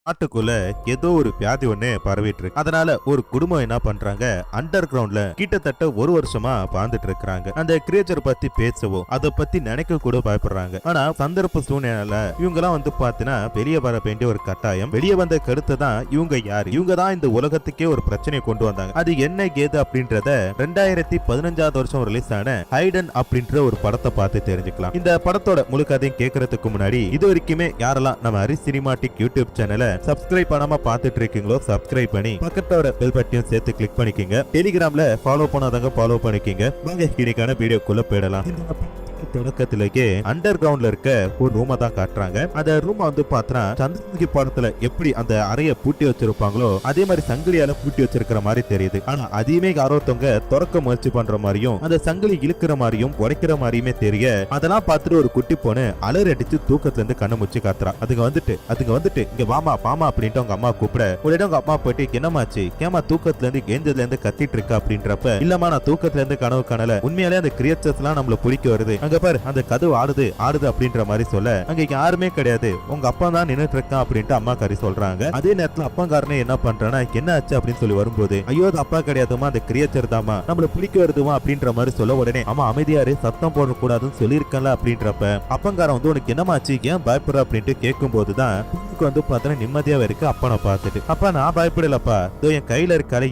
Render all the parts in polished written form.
நாட்டுக்குள்ள ஏதோ ஒரு வியாதி ஒண்ணு பரவிட்டு இருக்கு. அதனால ஒரு குடும்பம் என்ன பண்றாங்க, அண்டர் கிரவுண்ட்ல கிட்டத்தட்ட ஒரு வருஷமா வாழ்ந்துட்டு இருக்காங்க. அந்த கிரியேச்சர் பத்தி பேசவோ அதை பத்தி நினைக்க கூட பயப்படுறாங்க. ஆனா சந்தர்ப்ப சூழ்நிலையில இவங்க எல்லாம் பாத்தீங்கன்னா வெளியே வர வேண்டிய ஒரு கட்டாயம். வெளியே வந்த கருத்து தான் இவங்க யாரு, இவங்க தான் இந்த உலகத்துக்கே ஒரு பிரச்சனையை கொண்டு வந்தாங்க. அது என்ன ஏது அப்படின்றத 2015 வருஷம் ரிலீஸ் ஆன ஹைடன் அப்படின்ற ஒரு படத்தை பார்த்து தெரிஞ்சுக்கலாம். இந்த படத்தோட முழு கதையும் கேட்கறதுக்கு முன்னாடி இது வரைக்குமே யாரெல்லாம் நம்ம ஹரி சினிமாட்டிக் யூடியூப் சேனலை சப்ஸ்கிரைப் பண்ணாம பாத்துட்டு இருக்கீங்களோ சப்ஸ்கிரைப் பண்ணி பக்கத்தோட பெல் பட்டனையும் சேர்த்து கிளிக் பண்ணிக்கங்க. டெலிகிராம்ல ஃபாலோ பண்ணாதவங்க ஃபாலோ பண்ணிக்கங்க. வாங்க இன்னைக்கான வீடியோக்குள்ள போயிடலாம். தொடக்கத்திலேயே அண்டர் கிரவுண்ட்ல இருக்க ஒரு ரூமை தான் காட்டுறாங்க. அந்த ரூம் பார்த்தா சந்திரமுகி படத்துல எப்படி அந்த அறைய பூட்டி வச்சிருப்பாங்களோ அதே மாதிரி சங்கிலியால பூட்டி வச்சிருக்கிற மாதிரி தெரியுது. ஆனா அதையுமே யாரோத்தவங்க திறக்க முயற்சி பண்ற மாதிரியும் அந்த சங்கிலி இழுக்கிற மாதிரியும் உடைக்கிற மாதிரியுமே தெரிய அதெல்லாம் பார்த்துட்டு ஒரு குட்டி பொண்ணு அலறி அடிச்சு தூக்கத்துல இருந்து கண்ணு முச்சு காத்துறா. அதுங்க வந்துட்டு இங்க வாமா பாமா அப்படின்ட்டு அவங்க அம்மா கூப்பிட ஒரு இடம் அம்மா போயிட்டு என்னமாச்சு கேமா தூக்கத்துல இருந்து கேஞ்சதுல இருந்து கத்திட்டு இருக்கா அப்படின்றப்ப இல்லமா நான் தூக்கத்துல இருந்து கனவு காணல, உண்மையாலே அந்த கிரியேச்சர்ஸ் எல்லாம் நம்மள பிடிக்க வருது, அங்க பாரு அந்த கதவு ஆடுது அப்படின்ற மாதிரி சொல்ல அங்க யாருமே கிடையாது, உங்க அப்பா தான் நின்னுட்டு இருக்கான் அப்படின்ட்டு அம்மா காரி சொல்றாங்க. அதே நேரத்துல அப்பாக்காரனே என்ன பண்றானா என்ன ஆச்சு அப்படின்னு சொல்லி வரும்போது ஐயோ அது அப்பா கிடையாதுமா அந்த கிரியேச்சர் தாமா நம்மள பிடிக்க வருதுமா அப்படின்ற மாதிரி சொல்ல உடனே அம்மா அமைதியாரு சத்தம் போட கூடாதுன்னு சொல்லியிருக்கல அப்படின்றப்ப அப்பங்காரன் உனக்கு என்னமாச்சு ஏன் பயப்படுற அப்படின்ட்டு கேட்கும் போதுதான் பார்த்தா நிம்மதியாவே இருக்கு. அப்பனை பார்த்துட்டு அப்பா நான் பயப்படலப்பா, என் கையில இருக்காலே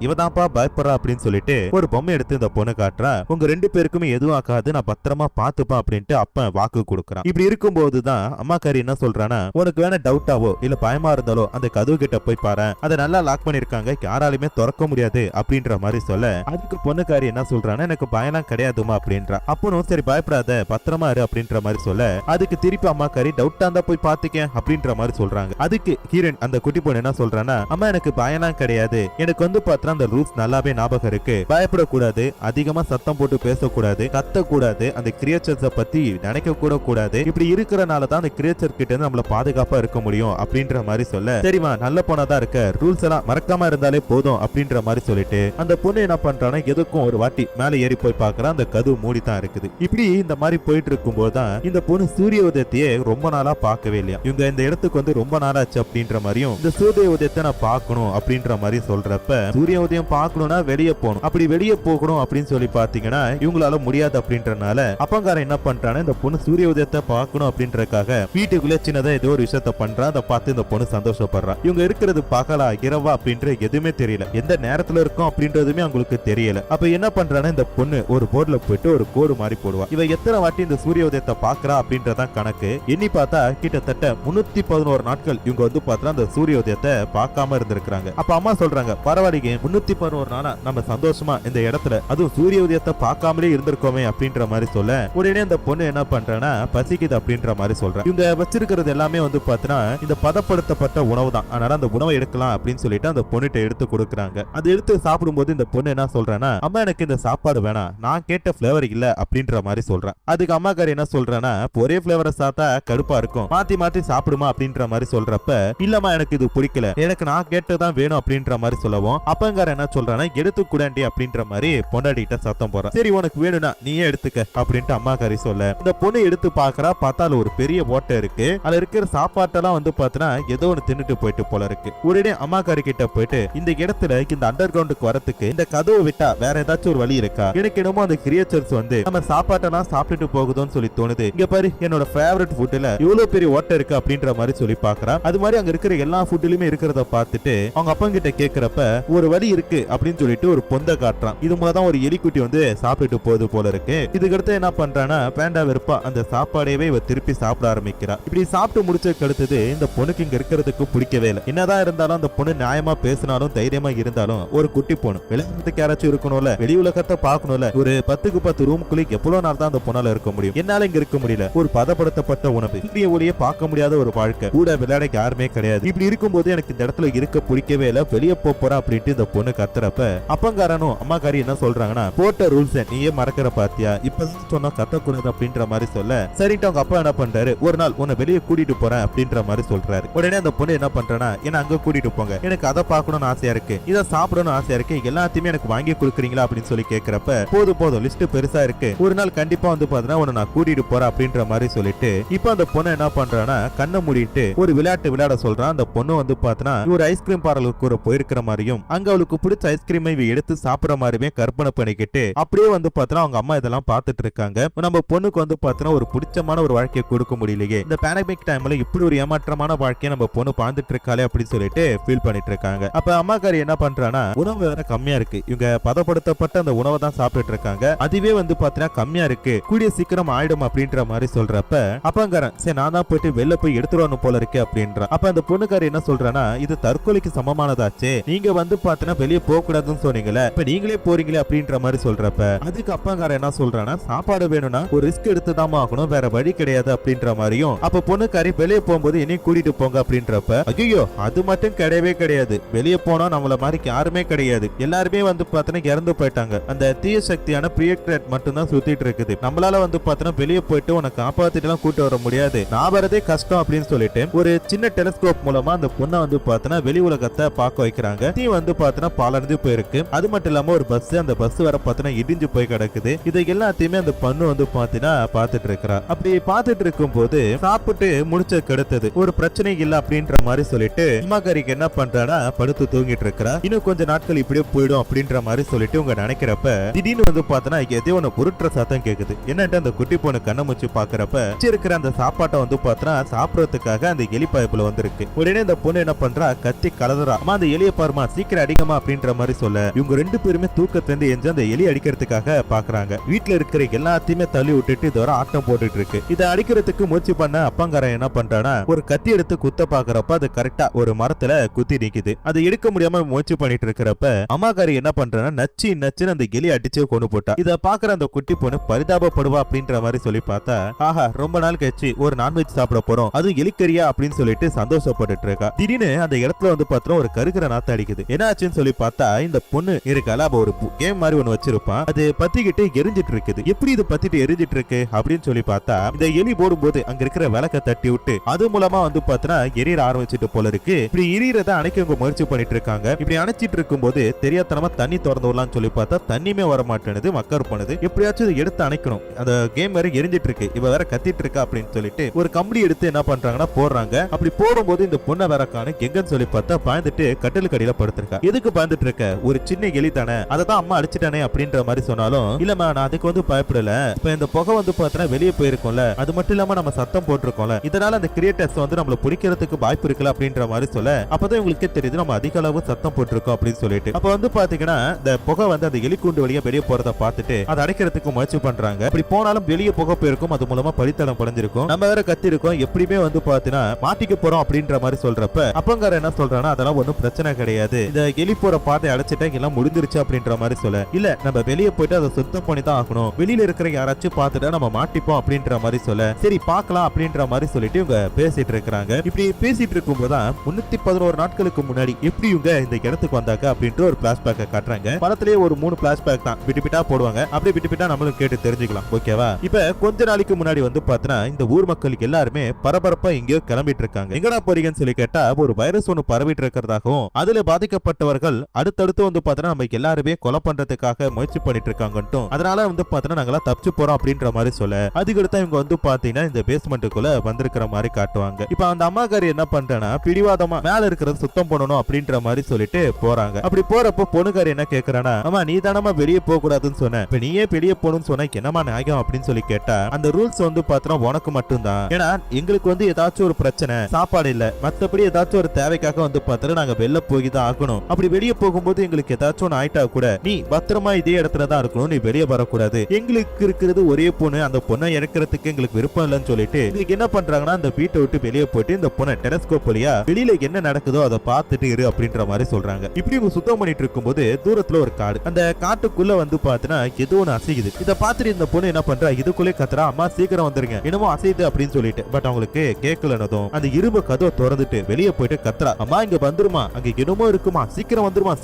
இவதான்ப்பா பயப்படுறா அப்படின்னு சொல்லிட்டு ஒரு பொம்மை எடுத்து இந்த பொண்ணு காட்டுறா. உங்க ரெண்டு பேருக்குமே எதுவும் ஆகாது, நான் பத்திரமா பாத்துப்பா அப்படின்ட்டு அப்ப வாக்கு கொடுக்கறான். இப்படி இருக்கும் போதுதான் அம்மாக்காரி என்ன சொல்றானா உனக்கு வேணா டவுட்டாவோ இல்ல பயமா இருந்தாலோ அந்த கதவு கிட்ட போய் பாரு, அதை நல்லா லாக் பண்ணிருக்காங்க, யாராலுமே திறக்க முடியாது அப்படின்ற மாதிரி சொல்ல அதுக்கு பொண்ணுக்காரி என்ன சொல்றானா எனக்கு பயம்லாம் கிடையாதுமா அப்படின்றா. அப்பனும் சரி பயப்படாத பத்திரமா இரு அப்படின்ற மாதிரி சொல்ல அதுக்கு திருப்பி அம்மாக்காரி டவுட்டா இருந்தா போய் பாத்துக்க அப்படின்ற மாதிரி சொல்றாங்க. அதுக்கு ஹீரோயின் அந்த குட்டி பொண்ணு என்ன சொல்றானா அம்மா எனக்கு பயம்லாம் கிடையாது, எனக்கு பார்த்தா அந்த ரூல்ஸ் நல்லாவே ஞாபகம் இருக்கு, பயப்படக்கூடாது, அதிகமா சத்தம் போட்டு பேசக்கூடாது, கத்தக்கூடாது, அந்த கிரியேச்சர்ஸ் பத்தி நினைக்க கூட கூடாது, இப்படி இருக்கிறனால தான் அந்த கிரியேச்சர் கிட்ட இருந்து நம்மள பாதுகாப்பா இருக்க முடியும் அப்படின்ற மாதிரி சொல்ல சரிமா நல்ல பொண்ணாதான் இருக்க, ரூல்ஸ் எல்லாம் மறக்காம இருந்தாலே போதும் அப்படின்ற மாதிரி சொல்லிட்டு அந்த பொண்ணு என்ன பண்றானா எதுக்கும் ஒரு வாட்டி மேல ஏறி போய் பாக்குறா, அந்த கதவு மூடி தான் இருக்குது. இப்படி இந்த மாதிரி போயிட்டு இருக்கும் போதுதான் இந்த பொண்ணு சூரிய உதயத்தையே ரொம்ப நாளா பார்க்கவே இல்லையா. இவங்க இந்த இடத்துக்கு ரொம்ப நாளாச்சு அப்படின்ற மாதிரியும் இந்த சூரிய உதயத்தை நான் பார்க்கணும் அப்படின்ற மாதிரி சொல்றப்ப சூரிய உதயம் பார்க்கணும்னா வெளியே போகணும், அப்படி வெளியே போகணும் அப்படின்னு சொல்லி பாத்தீங்கன்னா இவங்களால முடியாது அப்படின்றனால அப்பங்காரன் என்ன பண்றானே இந்த பொண்ணு சூரிய உதயத்தை பார்க்கணும் அப்படின்றக்காக வீட்டுக்குள்ளே சின்னதா ஏதோ ஒரு விஷயத்த பண்றா. அதை பார்த்து இந்த பொண்ணு சந்தோஷப்படுறா. இவங்க இருக்கிறது பகலா இரவா அப்படின்ற எதுவுமே தெரியல, எந்த நேரத்துல இருக்கும் அப்படின்றதுமே அவங்களுக்கு தெரியல. அப்ப என்ன பண்றானே இந்த பொண்ணு ஒரு போர்டுல போயிட்டு ஒரு கோடு மாதிரி போடுவா. இவ எத்தனை வாட்டி இந்த சூரிய உதயத்தை பாக்குறா அப்படின்றதான் கணக்கு. எண்ணி பார்த்தா கிட்டத்தட்ட 311 நாட்கள் இவங்க பார்த்தா அந்த சூரிய உதயத்தை பார்க்காம இருந்திருக்காங்க. அப்ப அம்மா சொல்றாங்க பரவாயில்லைங்க 311 நாளா நம்ம சந்தோஷமா இந்த இடத்துல அதுவும் சூரிய உதயத்தை பார்க்காமலே இருந்திருக்கோமே அப்படின்ற மாதிரி சொல்ல உடனே அந்த பொண்ணு என்ன பண்றானா பசிக்குது அப்படின்ற மாதிரி சொல்றாங்க. இவங்க வச்சிருக்கிறது எல்லாமே பார்த்தா இந்த பதப்படுத்தப்பட்ட உணவு தான், அதனால அந்த உணவை எடுக்கலாம் அப்படின்னு சொல்லிட்டு அந்த பொண்ணுகிட்ட எடுத்து கொடுக்குறாங்க. அது எடுத்து சாப்பிடும் போது இந்த பொண்ணு என்ன சொல்றானா அம்மா எனக்கு இந்த சாப்பாடு வேணாம், நான் கேட்ட பிளேவர் இல்ல அப்படின்ற மாதிரி சொல்றான். அதுக்கு அம்மாக்காரி என்ன சொல்றானா ஒரே பிளேவரை சாத்தா கடுப்பா இருக்கும், மாத்தி மாத்தி சாப்பிடுமா அப்படின்ற மாதிரி சொல்றப்ப இல்லம்மா எனக்கு இது பிடிக்கல, எனக்கு நான் கேட்டதான் வேணும் அப்படின்ற மாதிரி சொல்லவும் அப்பங்கார என்ன சொல்றானா எடுத்து கூடாண்டி அப்படின்ற மாதிரி பொண்டாடிட்ட சத்தம் போறான். சரி உனக்கு வேணும்னா நீயே எடுத்துக்க அப்படின்ட்டு அம்மாக்காரி சொல்ல இந்த பொண்ணு எடுத்து பாக்குறா. பார்த்தால ஒரு பெரிய ஓட்டை இருக்கு, அதுல இருக்கிற சாப்பாட்டெல்லாம் பார்த்தா ஏதோ ஒன்று தின்னுட்டு போயிட்டு போல இருக்கு. உடனே அம்மாக்காரி கிட்ட போயிட்டு இந்த இடத்துல இந்த அண்டர் கிரவுண்டுக்கு வரத்துக்கு இந்த கதவை விட்டா வேற ஏதாச்சும் ஒரு வழி இருக்கா, எனக்கு என்னமோ அந்த கிரியேச்சர்ஸ் நம்ம சாப்பாட்டெல்லாம் சாப்பிட்டுட்டு போகுதுன்னு சொல்லி தோணுது, இங்க பாரு என்னோட ஃபேவரட் ஃபுட்ல இவ்வளவு பெரிய ஓட்டை இருக்கு அப்படின்ற மாதிரி சொல்லி பாக்குறா. அது மாதிரி அங்க இருக்கிற எல்லா ஃபுட்லயுமே இருக்கிறத பார்த்துட்டு அவங்க அப்பா கிட்ட கேக்குறப்ப ஒரு வழி இருக்கு அப்படின்னு சொல்லிட்டு ஒரு பொந்த காட்டுறான். இது மூலதான் ஒரு எலிக்குட்டி சாப்பிட்டுட்டு போகுது போல இருக்கு. இதுக்கு அடுத்து என்ன பண்றானா பேண்டா வெறுப்பா அந்த சாப்பாடையவே இவ திருப்பி சாப்பிட ஆரம்பிக்கிறா. இப்படி சாப்பிட்டு முடிச்சதுக்கு அடுத்தது இந்த பொண்ணுக்கு இங்க இருக்கிறதுக்கு பிடிக்கவே இல்லை. என்னதான் இருந்தாலும் அந்த பொண்ணு நியாயமா பேசினாலும் தைரியமா இருந்தாலும் ஒரு குட்டி பொண்ணு விளையாடுறதுக்கு யாராச்சும் இருக்கணும்ல, வெளி உலகத்தை பார்க்கணும்ல, ஒரு 10க்கு 10 ரூம்குள்ளே எவ்வளவு நாள் தான் அந்த பொண்ணால இருக்க முடியும், என்னால இங்க இருக்க முடியல, ஒரு பதப்படுத்தப்பட்ட உணவு சூரிய ஒளியை பார்க்க முடியாத ஒரு வாழ்க்கை, கூட விளையாட யாருமே கிடையாது, இப்படி இருக்கும்போது எனக்கு இந்த இடத்துல இருக்க பிடிக்கவே இல்லை, வெளியே போறா அப்படின்ட்டு இந்த பொண்ணு கத்துறப்ப அப்பங்காரனும் அம்மாக்காரி என்ன சொல்றாங்கன்னா போட்ட ரூல்ஸ் நீயே மறக்கிற பாத்தியா, இப்ப சொன்னா கத்தக்கூடாது அப்படின்ற மாதிரி சொல்ல சரிட்டு அவங்க அப்பா என்ன பண்றாரு, ஒரு நாள் உன்னை வெளியே கூட்டிட்டு போறேன் அப்படின்ற மாதிரி சொல்றாரு. உடனே அந்த பொண்ணு என்ன பண்றேன்னா, என்ன அங்க கூட்டிட்டு போங்க, எனக்கு அதை பார்க்கணும்னு ஆசையா இருக்கு, இதை சாப்பிடணும்னு ஆசையா இருக்கு, எல்லாத்தையுமே எனக்கு வாங்கி கொடுக்குறீங்களா அப்படின்னு சொல்லி கேட்கிறப்ப போதும் லிஸ்ட் பெருசா இருக்கு, ஒரு நாள் கண்டிப்பா வந்து பாத்தீங்கன்னா உன்னை நான் கூட்டிட்டு போறேன் அப்படின்ற மாதிரி சொல்லிட்டு இப்ப அந்த பொண்ணு என்ன பண்றான்னா கண்ணை மூடிட்டு ஒரு விளையாட்டு விளையாட சொல்றான். அந்த பொண்ணு வந்து பாத்தீங்கன்னா ஒரு ஐஸ்கிரீம் பார்லருக்கு கூட போயிருக்கிற மாதிரியும் அங்க அவளுக்கு பிடிச்ச ஐஸ்கிரீமை எடுத்து சாப்பிடுற மாதிரியுமே கற்பனை பண்ணிக்கிட்டு அப்படியே வந்து பாத்தீங்கன்னா அவங்க அம்மா இதெல்லாம் பார்த்துட்டு இருக்காங்க. நம்ம பொண்ணுக்கு வந்து பாத்தீங்கன்னா ஒரு பிடிச்சமான ஒரு வாழ்க்கையை கொடுக்க முடியலையே, இந்த பேண்டமிக் டைம்ல இப்படி ஒரு ஏமாற்றமான வாழ்க்கையை நம்ம பொண்ணு வாழ்ந்துட்டு இருக்காளே அப்படின்னு சொல்லிட்டு ஃபீல் பண்ணிட்டு இருக்காங்க. அப்ப அம்மாக்காரி என்ன பண்றானா, உணவு வேற கம்மியா இருக்கு, இவங்க பதப்படுத்தப்பட்ட அந்த உணவை தான் சாப்பிட்டுட்டு இருக்காங்க, அதுவே வந்து பாத்தீங்கன்னா கம்மியா இருக்கு, கூடிய சீக்கிரம் ஆயிடும் அப்படின்ற மாதிரி சொல்றப்ப அப்பங்காரன் சரி நான் தான் போயிட்டு வெளில போய் எடுத்துருவானு போல இருக்கு அப்படின்ற. அப்ப அந்த பொண்ணுக்காரி என்ன சொல்றானா, இது தற்கொலைக்கு சமமானதாச்சு, நீங்க வந்து பாத்தீங்கன்னா வெளியே போக கூடாதுன்னு சொன்னீங்களே, இப்ப நீங்களே போறீங்களே அப்படின்ற மாதிரி சொல்றப்ப அதுக்கு அப்பங்காரன் என்ன சொல்றானா, சாப்பாடு வேணும்னா ஒரு ரிஸ்க் எடுத்து தான் ஆகணும், வேற வழி கிடையாது அப்படின்ற மாதிரியும். அப்ப பொண்ணுக்காரி வெளியே போகும்போது என்னையும் கூட்டிட்டு போங்க அப்படின்றப்ப ஐயோ அது மட்டும் கிடையவே கிடையாது, வெளியே போனா நம்மள மாதிரி யாருமே கிடையாது, எல்லாருமே வந்து பாத்தீங்கன்னா இறந்து போயிட்டாங்க, அந்த தீய சக்தியான பிரியக்ரேட் மட்டும் தான் சுத்திட்டு இருக்குது, நம்மளால வந்து பாத்தீங்கன்னா வெளியே போயிட்டு உனக்கு காப்பாத்திட்டு எல்லாம் கூட்டு வர முடியாது, நான் வரதே கஷ்டம் அப்படின்னு சொல்லிட்டு ஒரு சின்ன டெலிஸ்கோப் மூலமா அந்த பொண்ணை வந்து பாத்தீங்கன்னா வெளி உலகத்தை பார்க்க வைக்கிறாங்க. தீ வந்து பாத்தீங்கன்னா பாலர்ந்து போயிருக்கு, அது மட்டும் இல்லாம ஒரு பஸ், அந்த பஸ் வர பாத்தீங்கன்னா இடிஞ்சு போய் கிடக்குது, இதை எல்லாத்தையுமே அந்த பொண்ணு வந்து பாத்தீங்கன்னா பாத்துட்டு இருக்கிறா. அப்படி பாத்துட்டு இருக்கும் போது சாப்பிட்டு முடிச்ச கெடுத்தது ஒரு பிரச்சனை இல்ல அப்படின்ற மாதிரி சொல்லிட்டு அம்மாக்காரிக்கு என்ன பண்றானா படுத்து தூங்கிட்டு இருக்கிறா. இன்னும் கொஞ்ச நாட்கள் இப்படியே போயிடும் அப்படின்ற மாதிரி சொல்லிட்டு உங்க நினைக்கிறப்ப திடீர்னு வந்து பாத்தீங்கன்னா எதோ ஒன்னு உருட்டுற சத்தம் கேக்குது. என்னட்டு அந்த குட்டி பொண்ணு கண்ணை முச்சு பாக்குறப்ப இருக்கிற அந்த சாப்பாட்டை வந்து பாத்தீங்கன்னா சாப்பிடறதுக்காக அந்த எலி பைப்புல வந்திருக்கு. உடனே இந்த பொண்ணு என்ன பண்றா, கத்தி கலதுறா, அம்மா அந்த எலியை பாருமா சீக்கிரம் அடிக்கமா அப்படின்ற மாதிரி சொல்ல இவங்க ரெண்டு பேருமே தூக்கத்திலிருந்து எஞ்சி அந்த எலி அடிக்கிறதுக்காக பாக்குறாங்க. வீட்டுல இருக்கிற எல்லாத்தையுமே தள்ளி விட்டுட்டு இது வர ஆட்டம் போட்டுட்டு இருக்கு. இதை அடிக்கிறதுக்கு முயற்சி பண்ண அப்பங்காரன் என்ன பண்றானா ஒரு கத்தி எடுத்து குத்த பாக்குறப்ப அது கரெக்டா ஒரு மரத்துல குத்தி நிக்குது. அதை எடுக்க முடியாம முயற்சி பண்ணிட்டு இருக்கிறப்ப அம்மாக்காரி என்ன பண்றானா நச்சுன்னு அந்த எலி அடிச்சு கொண்டு போட்டா. இத பாக்குற அந்த குட்டி பொண்ணு பரிதாபப்படுவா அப்படின்ற மாதிரி சொல்லி பார்த்தா ஆஹா ரொம்ப நாள் கழிச்சு ஒரு நான்வெஜ் சாப்பிட போறோம், அது எலிக்கறியா அப்படின்னு சொல்லிட்டு சந்தோஷப்பட்டு இருக்கா. திடீர்னு அந்த இடத்துல வந்து பார்த்தா ஒரு கருகிற நாத்து அடிக்குது. என்ன ஆச்சுன்னு சொல்லி பார்த்தா இந்த பொண்ணு இருக்கால ஒரு கேம் மாதிரி ஒண்ணு வச்சிருப்பான், அது பத்திக்கிட்டு எரிஞ்சிட்டு இருக்குது. எப்படி இது பத்திட்டு எரிஞ்சிட்டு இருக்கு அப்படின்னு சொல்லி பார்த்தா இந்த எலி போடும்போது அங்க இருக்கிற விளக்க தட்டி விட்டு அது மூலமா வந்து பார்த்தா எரியற ஆரம்பிச்சிட்டு போல இருக்கு. இப்படி எரியறத அணைக்க முயற்சி பண்ணிட்டு இருக்காங்க. இப்படி அணைச்சிட்டு இருக்கும் போது தெரியாதனமா தண்ணி திறந்து விடலாம்னு சொல்லி பார்த்தா தண்ணியுமே வர மாட்டேனுது, மக்கர் பண்ணுது. எப்படியாச்சும் எடுத்து அணைக்கணும், அந்த கேம் வேற எரிஞ்சிட்டு இருக்கு, இவ வேற கத்திட்டு இருக்கா அப்படின்னு சொல்லிட்டு ஒரு கம்பளி எடுத்து என்ன பண்றாங்கன்னா போடுறாங்க. அப்படி போடும்போது இந்த பொண்ணை வேற காணு எங்கன்னு சொல்லி பார்த்தா பாய்ந்துட்டு கட்டிலுக்கு அடியில படுத்திருக்கா. எதுக்கு பாய்ந்துட்டு இருக்க, ஒரு சின்ன எலி தானே, அதை தான் அம்மா அடிச்சுட்டானே அப்படின்ற மாதிரி சொன்னாலும் இல்லம்மா நான் அதுக்கு வந்து பயப்படல, இப்ப இந்த புகை வந்து பார்த்தா வெளியே போயிருக்கோம்ல, அது மட்டும் இல்லாம நம்ம சத்தம் போட்டிருக்கோம்ல, இதனால அந்த கிரியேட்டர்ஸ் வந்து நம்மள பிடிக்கிறதுக்கு வாய்ப்பு இருக்குல்ல அப்படின்ற மாதிரி சொல்ல அப்பதான் உங்களுக்கே தெரியுது நம்ம அதிக அளவு சத்தம் போட்டிருக்கோம் அப்படின்னு சொல்லிட்டு அப்ப வந்து பாத்தீங்கன்னா இந்த புகை வந்து அந்த எலிக்கூண்டு வழியா வெளியே போறத பார்த்துட்டு அதை அடைக்கிறதுக்கு முயற்சி பண்றாங்க. அப்படி போனாலும் வெளியே புகை போயிருக்கும், அது மூலமா பழித்தடம் படைஞ்சிருக்கும், நம்ம வேற கத்தி இருக்கோம், எப்படியுமே வந்து பாத்தீங்கன்னா மாட்டிக்க போறோம் அப்படின்ற மாதிரி சொல்றப்ப அப்பங்கார என்ன சொல்றானா அதெல்லாம் ஒன்னும் பிரச்சனை கிடையாது, இந்த எலி போற பாதை அடைச்சிட்டா எல்லாம் முடிஞ்சிருச்சு அப்படின்ற மாதிரி சொல்ல இல்ல நம்ம வெளியே போயிட்டு அதை சுத்தம் பண்ணி தான் ஆகணும், வெளியில இருக்கிற யாராச்சும் பார்த்துட்டா நம்ம மாட்டிப்போம் அப்படின்ற மாதிரி சொல்ல சரி பார்க்கலாம் அப்படின்ற மாதிரி சொல்லிட்டு இவங்க பேசிட்டு இருக்காங்க. இப்படி பேசிட்டு இருக்கும் போதுதான் 311 நாட்களுக்கு முன்னாடி எப்படி இவங்க இந்த இடத்துக்கு வந்தாங்க அப்படின்ற ஒரு பிளாஷ்பேக்கை காட்டுறாங்க. படத்திலேயே ஒரு 3 பிளாஷ்பேக் தான் விட்டு விட்டா போடுவாங்க, அப்படியே விட்டு விட்டா நம்மளும் கேட்டு தெரிஞ்சுக்கலாம். ஓகேவா? இப்ப கொஞ்ச நாளைக்கு முன்னாடி வந்து பாத்தீங்கன்னா இந்த ஊர் மக்கள் எல்லாருமே பரபரப்பா எங்கேயோ கிளம்பிட்டு இருக்காங்க. எங்கடா போறீங்கன்னு சொல்லி கேட்டா ஒரு வைரஸ் ஒன்னு பரவிட்டு இருக்கிறதாகவும் அதுல பாதிக்கப்பட்டவர்கள் அடுத்தடுத்து வந்து பாத்தீங்கன்னா நம்ம எல்லாருமே கொலை பண்றதுக்காக முயற்சி பண்ணிட்டு இருக்காங்கட்டும், அதனால வந்து பாத்தீங்கன்னா நாங்களாம் தப்பிச்சு போறோம் அப்படின்ற மாதிரி சொல்ல அதுக்கடுத்து இவங்க வந்து பாத்தீங்கன்னா இந்த பேஸ்மெண்ட்டுக்குள்ள வந்திருக்கிற மாதிரி காட்டுவாங்க. இப்ப அந்த அம்மாக்காரி என்ன பண்றேன்னா பிடிவாதமா மேல இருக்கிறது சுத்தம் பண்ணணும் அப்படின்ற மாதிரி சொல்லிட்டு போறாங்க. அப்படி போறப்போ பொண்ணுக்காரி என்ன கேக்குறானா அம்மா நீ தானமா வெளியே போக கூடாதுன்னு சொன்ன, இப்ப நீயே வெளியே போகணும்னு சொன்ன என்னமா நியாயம் அப்படின்னு சொல்லி கேட்டா அந்த ரூல்ஸ் வந்து பாத்தீங்கன்னா உனக்கு மட்டும்தான், ஏன்னா எங்களுக்கு வந்து ஏதாச்சும் ஒரு பிரச்சனை சாப்பாடு இல்ல மத்தபடி ஏதாச்சும் ஒரு தேவைக்காக வந்து பாத்தீங்கன்னா நாங்க வெளில போய் தான் ஆகணும், அப்படி வெளியே போகும்போது எங்களுக்கு ஏதாச்சும் ஒன்று ஆயிட்டா கூட நீ பத்திரமா இதே இடத்துல தான் இருக்கணும், நீ வெளியே வரக்கூடாது, எங்களுக்கு இருக்கிறது ஒரே பொண்ணு, அந்த பொண்ணை இறக்கிறதுக்கு எங்களுக்கு விருப்பம் இல்லைன்னு சொல்லிட்டு இதுக்கு என்ன பண்றாங்கன்னா அந்த வீட்டை விட்டு வெளியே போயிட்டு இந்த பொண்ணை டெலஸ்கோப் வழியா வெளியில என்ன நடக்குதோ அதை பார்த்துட்டு இரு அப்படின்ற மாதிரி சொல்றாங்க. இப்படி இவங்க சுத்தம் பண்ணிட்டு இருக்கும்போது தூரத்துல ஒரு காடு, அந்த காட்டுக்குள்ள வந்து பாத்தீங்கன்னா ஏதோ ஒன்று அசைக்குது. இதை பார்த்துட்டு இந்த பொண்ணு என்ன பண்றா இதுக்குள்ளே கத்துறா அம்மா சீக்கிரம் வந்துருங்க என்னமோ அசைது அப்படின்னு சொல்லிட்டு. பட் அவங்களுக்கு கேட்கலனதும் அந்த இரும்பு கதவை திறந்துட்டு வெளியே போயிட்டு கத்துறா அம்மா இங்க வந்துருமா, அங்க என்னமோ இருக்குமா, சீக்கிரம் வந்துருமா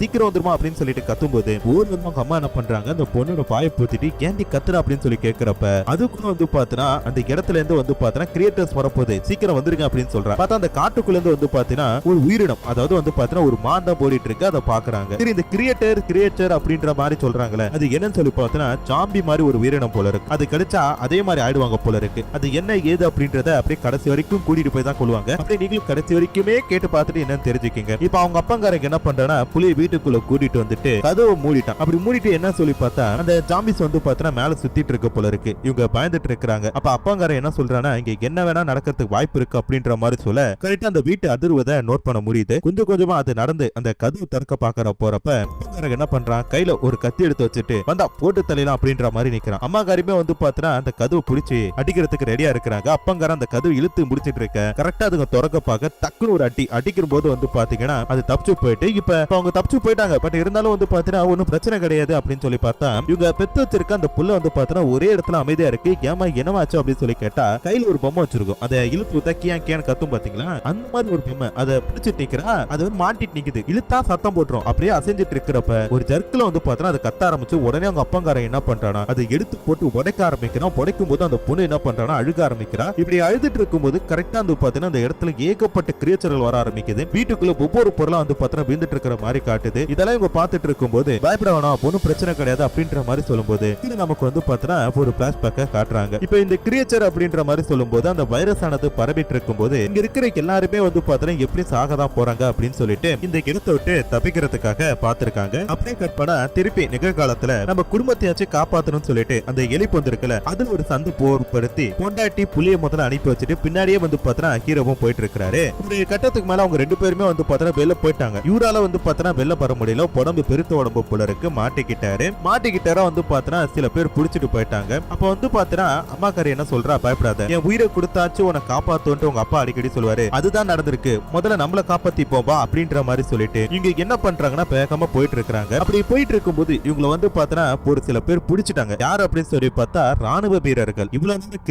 அப்படின்னு சொல்லிட்டு கத்தும்போது ஊர்ல அம்மா என்ன பண்றாங்க அந்த பொண்ணோட பாய பூத்திட்டு ஏண்டி கத்துறா அப்படின்னு சொல்லி கேக்குறப்ப அதுக்குள்ள வந்து பாத்தீங்கன்னா அந்த இடத்துல இருந்து வந்து பாத்தீங்கன்னா கிரியேட்டர்ஸ் வரப்போகுது, சீக்கிரம் வந்துருங்க அப்படின்னு சொல்றாங்க. பார்த்தா அந்த காட்டுக்குள்ள இருந்து வந்து பாத்தீங்கன்னா ஒரு உயிரினம், அதாவது வந்து பாத்தீங்கன்னா ஒரு மாந்தம் ஓடிட்டு இருக்கு, அதை பாக்குறாங்க. சரி, இந்த கிரியேட்டர் அப்படின்ற மாதிரி சொல்றாங்களே, அது என்னன்னு சொல்லி பாத்தீங்கன்னா ஜாம்பி மாதிரி ஒரு உயிரினம் போல இருக்கு. அது கிடைச்சா அதே மாதிரி ஆயிடுவாங்க போல இருக்கு. அது என்ன ஏது அப்படின்றத அப்படியே கடைசி வரைக்கும் கூட்டிட்டு போய் தான் கொள்வாங்க. அப்படியே நீங்களும் கடைசி வரைக்குமே கேட்டு பார்த்துட்டு என்னன்னு தெரிஞ்சுக்கீங்க. இப்ப அவங்க அப்பங்காரங்க என்ன பண்றானா, புலியை வீட்டுக்குள்ள கூட்டிட்டு வந்துட்டு கதவை மூடிட்டான். அப்படி மூடிட்டு என்ன சொல்லி பார்த்தா அந்த ஜாம்பிஸ் வந்து பாத்தீங்கன்னா மேல சுத்திட்டு இருக்க போல இருக்கு. இவங்க பயந்துட்டு இருக்காங்க. அப்ப அப்பங்காரன் என்ன சொல்றானா, இங்க என்ன வேணா நடக்கிறதுக்கு வாய்ப்பு இருக்கு அப்படின்ற மாதிரி சொல்ல கரெக்டா அந்த வீட்டு அதிர்வதை நோட் பண்ண முடியுது. கொஞ்சம் கொஞ்சமா அது நடந்து அந்த கதவு திறக்க பாக்குற போறப்ப அப்பங்காரன் என்ன பண்றான், கையில ஒரு கத்தி எடுத்து வச்சுட்டு வந்தா போட்டு தலையலாம் அப்படின்ற மாதிரி நிக்கிறான். அம்மாக்காரியுமே வந்து பாத்தீங்கன்னா அந்த கதவு பிடிச்சி அடிக்கிறதுக்கு ரெடியா இருக்கிறாங்க. அப்பங்காரன் அந்த கதவு இழுத்து முடிச்சிட்டு இருக்க கரெக்டா அதுங்க திறக்க பார்க்க டக்குனு ஒரு அடிக்கிற போது வந்து பாத்தீங்கன்னா அது தப்பிச்சு போயிட்டு இப்ப அவங்க தப்பிச்சு போயிட்டாங்க. பட் இருந்தாலும் வந்து பாத்தீங்கன்னா ஒன்னும் பிரச்சனை கிடையாது அப்படின்னு சொல்லி பார்த்தா இவங்க பெத்து வச்சிருக்க அந்த புல்ல வந்து பாத்தீங்கன்னா ஒரே இடத்துல அமைதியா இருக்கு. ஏமா என்னமாச்சு அப்படின்னு சொல்லி கேட்டா கையில ஒரு பொம்மை வச்சிருக்கும். அதை இழுத்து ஊத்தா கியான்னு கத்தும் பாத்தீங்களா, அந்த மாதிரி ஒரு பொம்மை அதை பிடிச்சிட்டு நிக்கிறா. அது வந்து மாட்டிட்டு நிக்குது. இழுத்தா சத்தம் போட்டுரும். அப்படியே அசைஞ்சிட்டு இருக்கிறப்ப ஒரு ஜர்க்கில் வந்து பாத்தீங்கன்னா அது கத்த ஆரம்பிச்சு உடனே அவங்க அப்பங்காரன் என்ன பண்றானா அதை எடுத்து போட்டு உடைக்க ஆரம்பிக்கிறான். உடைக்கும் போது அந்த பொண்ணு என்ன பண்றானா அழுக ஆரம்பிக்கிறா. இப்படி அழுதுட்டு இருக்கும்போது கரெக்டா வந்து பாத்தீங்கன்னா அந்த இடத்துல ஏகப்பட்ட கிரியேச்சர்கள் வர ஆரம்பிக்குது. வீட்டுக்குள்ள ஒவ்வொரு பொருளா வந்து பாத்தீங்கன்னா விழுந்துட்டு இருக்கிற மாதிரி காட்டுது. இதெல்லாம் இவங்க பாத்துட்டு இருக்கும்போது பயப்பட வேணாம், பொண்ணு பிரச்சனை கிடையாது அப்படின்ற மாதிரி சொல்லும்போது இது நமக்கு வந்து பாத்தீங்கன்னா ஒரு பிளாஷ்பேக்க காட்டுறாங்க. இப்ப இந்த கிரியேச்சர் அப்படின்ற மாதிரி சொல்லும்போது அந்த வைரஸ் ஆனது பரவிட்டு இருக்கும்போது இங்க இருக்கிற எல்லாருமே வந்து பாத்தீங்கன்னா எப்படி சாகதான் போறாங்க அப்படின்னு சொல்லிட்டு இந்த இடத்தை விட்டு தப்பிக்கிறதுக்காக பாத்துருக்காங்க. அப்படியே கற்பனா திருப்பி நிகழ்காலத்துல நம்ம குடும்பத்தையாச்சும் காப்பாத்தணும்னு சொல்லிட்டு அந்த எலி பொந்திருக்குல அதுல ஒரு சந்து போர்படுத்தி பொண்டாட்டி புலிய முதல்ல அனுப்பி வச்சுட்டு பின்னாடியே வந்து பாத்தீங்கன்னா ஹீரோவும் போயிட்டு இருக்காரு. ஒரு கட்டத்துக்கு மேல அவங்க ரெண்டு பேருமே வந்து பாத்தீங்கன்னா வெளில போயிட்டாங்க. இவரால வந்து பாத்தீங்கன்னா வெளில வர முடியல. உடம்பு பெருத்த உடம்பு போல இருக்கு. மாட்டிக்கிட்டாரா வந்து பாத்தீங்கன்னா சில பேர் புடிச்சிட்டு போயிட்டாங்க. அப்ப வந்து பாத்தீங்கன்னா அம்மாக்காரி என்ன சொல்றா, பயப்படாத, என் உயிரை கொடுத்தாச்சு உன்னை காப்பாத்துன்ட்டு உங்க அப்பா அடிக்கடி சொல்லுவாரு. அதுதான் நடந்திருக்கு, முதல்ல நம்மள காப்பாத்தி போவா அப்படின்ற மாதிரி சொல்லிட்டு இவங்க என்ன பண்றாங்கன்னா வேகமா போயிட்டு இருக்காங்க. அப்படி போயிட்டு இருக்கும்போது இவங்களை வந்து பாத்தீங்கன்னா ஒரு சில பேர் பிடிச்சிட்டாங்க. யார் அப்படின்னு சொல்லி பார்த்தா ராணுவ வீரர்கள். இவ்வளவு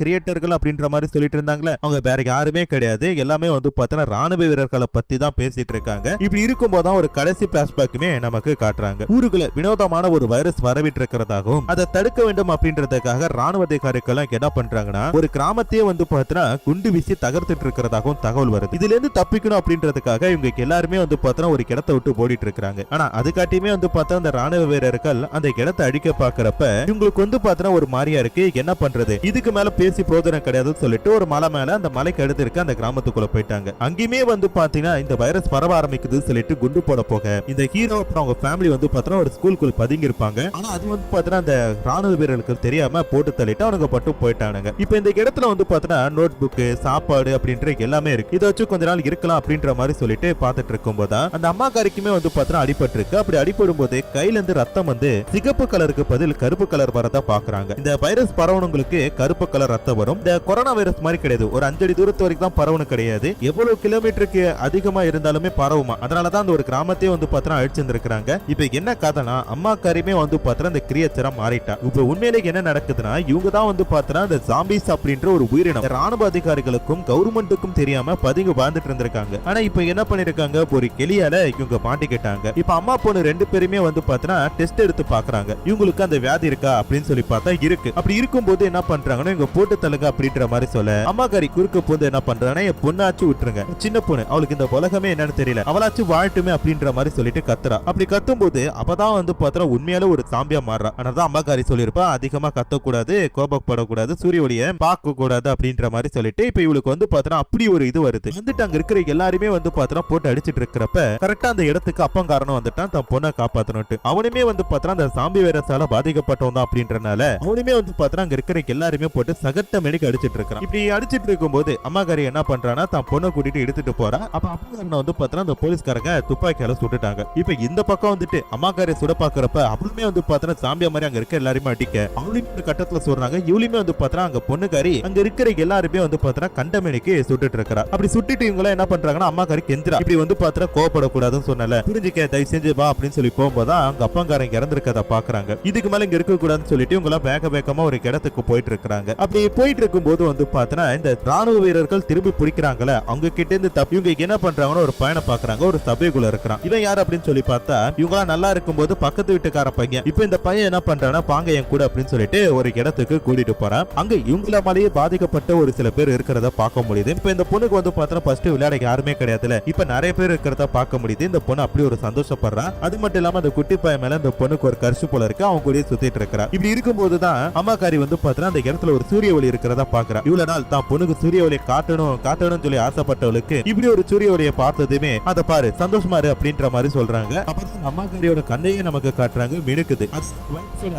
கிரியேட்டர்கள் அப்படின்ற மாதிரி சொல்லிட்டு இருந்தாங்களே, அவங்க வேற யாருமே கிடையாது. எல்லாமே வந்து பாத்தீங்கன்னா ராணுவ வீரர்களை பத்தி தான் பேசிட்டு இருக்காங்க. இப்படி இருக்கும்போது தான் ஒரு கடைசி பிளாஷ்பேக்குமே நமக்கு காட்டுறாங்க. ஊருக்குள்ள வினோதமான ஒரு வைரஸ் வரவிட்டு இருக்கிறதாகவும் அதை தடுக்க வேண்டும் அப்படின்றதுக்காக ராணுவ அதிகாரிகள் என்ன பண்றாங்கன்னா ஒரு கிராமத்தையே வந்து பாத்தீங்கன்னா குண்டு வீசி தகர்த்துட்டு இருக்கிறதாகவும் தகவல் வருது. இதுல இருந்து தப்பிக்கணும் அப்படின்றதுக்காக இவங்க எல்லாருமே வந்து பாத்தீங்கன்னா ஒரு இடத்தை விட்டு ஓடிட்டு இருக்காங்க. ஆனா அதுக்காட்டியுமே வந்து பார்த்தா அந்த ராணுவ வீரர்கள் அந்த இடத்தை அடிக்க பாக்குறப்ப இவங்களுக்கு வந்து பாத்தீங்கன்னா ஒரு மாதிரியா இருக்கு. என்ன பண்றது, இதுக்கு மேல பேசி பிரோஜனம் கிடையாதுன்னு சொல்லிட்டு ஒரு மலை மேல அந்த மலைக்கு அடுத்து இருக்க அந்த கிராமத்துக்குள்ள போயிட்டாங்க. அங்கேயுமே வந்து பாத்தீங்கன்னா இந்த வைரஸ் பரவ ஆரம்பிக்குது சொல்லிட்டு குண்டு போட போக இந்த ஹீரோ அப்புறம் அவங்க ஃபேமிலி வந்து பாத்தீங்கன்னா ஒரு ஸ்கூலுக்குள்ள பதுங்கி இருப்பாங்க. ஆனா அது வந்து பாத்தீங்கன்னா அந்த ராணுவ வீரர்களுக்கு தெரியாம போட்டு தள்ளிட்டு அவனுங்க பட்டு போயிட்டானுங்க. இப்ப இந்த இடத்துல வந்து பாத்தீங்கன்னா நோட் புக், சாப்பாடு அப்படின்ற எல்லாமே இருக்கு. இதை வச்சு கொஞ்ச நாள் இருக்கலாம் அப்படின்ற மாதிரி சொல்லிட்டு பாத்துட்டு இருக்கும் போது அந்த அம்மாக்காரிக்குமே வந்து பாத்தீங்கன்னா அடிபட்டு இருக்கு. அப்படி அடிபடும் போது கையில இருந்து ரத்தம் வந்து சிகப்பு கலருக்கு பதில் கருப்பு கலர் வரதா பாக்குறாங்க. இந்த வைரஸ் பரவணுங்களுக்கு கருப்பு கலர் ரத்தம் வரும். இந்த கொரோனா வைரஸ் மாதிரி கிடையாது, ஒரு 5 அடி தூரத்து வரைக்கும் தான் பரவணும் கிடையாது. எவ்வளவு கிலோமீட்டருக்கு அதிகமா இருந்தாலுமே பரவுமா. அதனாலதான் அந்த ஒரு கிராமத்தையே வந்து பாத்தீங்கன்னா அழிச்சிருந்திருக்காங்க. இப்ப என்ன கதைனா அம்மாக்காரியுமே வந்து பாத்தீங்கன்னா இந்த கிரியேச்சரா மாறிட்டா. இப்ப உண்மையிலே என்ன நடக்குதுன்னா இவங்க தான் வந்து பாத்தீங்கன்னா இந்த ஜாம்பிஸ் அப்படின்ற ஒரு உயிரினம் ராணுவ அதிகாரிகளுக்கும் கவர்மெண்ட்டுக்கும் தெரியாம பதுங்கி வாழ்ந்துட்டு இருந்திருக்காங்க. ஆனா இப்ப என்ன பண்ணிருக்காங்க, ஒரு கிளியால இவங்க மாட்டிக்கிட்டாங்க. இப்ப அம்மா பொண்ணு ரெண்டு பேருமே வந்து பாத்தீங்கன்னா டெஸ்ட் எடுத்து பாக்குறாங்க. இவங்களுக்கு அந்த வியாதி இருக்கா அப்படின்னு சொல்லி பார்த்தா இருக்கு. அப்படி இருக்கும்போது என்ன பண்றாங்கன்னா இவங்க போட்டு தள்ளுங்க அப்படின்ற மாதிரி சொல்ல அம்மாக்காரி குறுக்க போது என்ன பண்றாங்கன்னா என் பொண்ணாச்சு விட்டுருங்க, சின்ன பொண்ணு, அவளுக்கு இந்த உலகமே என்னன்னு தெரியல, அவளாச்சும் வாழ்ட்டுமே அப்படின்ற மாதிரி சொல்லிட்டு கத்துறா. அப்படி கத்தும் போது அப்பதான் வந்து பாத்தா உண்மையால ஒரு சாம்பியா மாறுறா. ஆனாதான் அம்மாக்காரி சொல்லிருப்பா அதிகமா கத்தக்கூடாது, கோபப்படக்கூடாது, சூரிய ஒளியை பார்க்க கூடாது அப்படின்ற மாதிரி சொல்லிட்டு இப்ப இவளுக்கு வந்து பாத்தா அப்படி ஒரு இது வருது. வந்துட்டு அங்க இருக்கிற எல்லாருமே வந்து பாத்தா போட்டு அடிச்சிட்டு இருக்கிறப்ப கரெக்டா அந்த இடத்துக்கு அப்பங்காரனும் வந்துட்டான் தன் பொண்ணை காப்பாத்தணும்ட்டு. அவனுமே வந்து பாத்தா அந்த சாம்பி வைரஸால பாதிக்கப்பட்டவன் தான் அப்படின்றனால அவனுமே வந்து பாத்தா அங்க இருக்கிற எல்லாருமே போட்டு சகட்ட மேடிக்கு அடிச்சிட்டு இருக்கான். இப்படி அடிச்சிட்டு இருக்கும்போது அம்மாக்காரி என்ன பண்றானா தான் பொண்ணை கூட்டிட்டு எடுத்துட்டு போறா. அப்ப அப்பங்காரனை வந்து பாத்தா அந்த போலீஸ்காரங்க துப்பாக்கியால சுட்டுட்டாங்க. இப்ப இந்த பக்கம் வந்துட்டு அம்மாக்காரி சுட பாக்குறப்ப அவளுமே வந்து பாத்தா சாம்பியா மாதிரி அங்க இருக்க எல்லாருமே அடிக்க அவளுமே ஒரு கட்டத்துல சொல்றாங்க. இவளுமே வந்து பாத்தா அங்க பொண்ணுக்காரி அங்க இருக்கிற எல்லாருமே வந்து பாத்தா கண்டமேனிக்கு சுட்டுட்டு இருக்கா. அப்படி சுட்டுட்டு இவங்க என்ன பண்றாங்கன்னா அம்மாக்காரி கெஞ்சிரா. இப்படி வந்து பாத்தா கோவப்படக்கூடாதுன்னு சொன்னல, புரிஞ்சுக்க தயவு செஞ்சு வா அப்படின்னு சொல்லி போகும்போது அங்க அப்பங்காரங்க இறந்திருக்கத பாக்குறாங்க. இதுக்கு மேல இங்க இருக்க கூடாதுன்னு சொல்லிட்டு இவங்க வேகமா ஒரு இடத்துக்கு போயிட்டு இருக்காங்க. அப்படி போயிட்டு இருக்கும் போது வந்து பாத்தா இந்த ராணுவ வீரர்கள் திரும்பி பிடிக்கிறாங்கல்ல, அவங்க கிட்ட இருந்து தப்பி இவங்க என்ன பண்றாங்கன்னா ஒரு பையனை பாக்குறாங்க. ஒரு சபைக்குள்ள இருக்கிறான். இவன் யார் அப்படின்னு சொல்லி பார்த்தா இவங்க நல்லா இருக்கும் போது பக்கத்து வீட்டுக்கார பையன். இப்ப இந்த பையன் என்ன பண்றான் வேணா பாங்க என் கூட அப்படின்னு சொல்லிட்டு ஒரு இடத்துக்கு கூட்டிட்டு போறான். அங்க இவங்கள மாதிரியே பாதிக்கப்பட்ட ஒரு சில பேர் இருக்கிறத பார்க்க முடியுது. இப்ப இந்த பொண்ணுக்கு வந்து பார்த்தா ஃபர்ஸ்ட் விளையாட யாருமே கிடையாதுல, இப்ப நிறைய பேர் இருக்கிறத பார்க்க முடியுது. இந்த பொண்ணு அப்படி ஒரு சந்தோஷப்படுறா. அது மட்டும் இல்லாம அந்த குட்டி பையன் மேல இந்த பொண்ணுக்கு ஒரு கர்ஷு போல இருக்கு, அவங்க கூட சுத்திட்டு இருக்கா. இப்படி இருக்கும்போதுதான் அம்மாக்காரி வந்து பார்த்தா அந்த இடத்துல ஒரு சூரிய ஒளி இருக்கிறதா பாக்குறா. இவ்வளவு நாள் தான் பொண்ணுக்கு சூரிய ஒளியை காட்டணும் சொல்லி ஆசைப்பட்டவளுக்கு இப்படி ஒரு சூரிய ஒளியை பார்த்ததுமே அதை பாரு சந்தோஷமா இரு அப்படின்ற மாதிரி சொல்றாங்க. அப்பதான் அம்மாக்காரியோட கண்ணையே நமக்கு காட்டுறாங்க, மினுக்குது.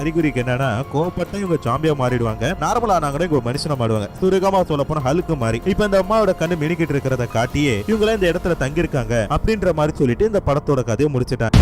அறிகுறிக்கு என்னன்னா கோவப்பட்ட இவங்க சாம்பியா மாறிடுவாங்க, நார்மலா ஆனாங்கன்னா இவங்க மனுஷனா மாறுவாங்க. சுருகமா சொல்ல போனா ஹலுக்கு மாறி இப்ப இந்த அம்மாவோட கண்ணு மினுக்கிட்டு இருக்கிறத காட்டியே இவங்கள இந்த இடத்துல தங்கி இருக்காங்க அப்படின்ற மாதிரி சொல்லிட்டு இந்த படத்தோட கதையை முடிச்சிட்டாங்க.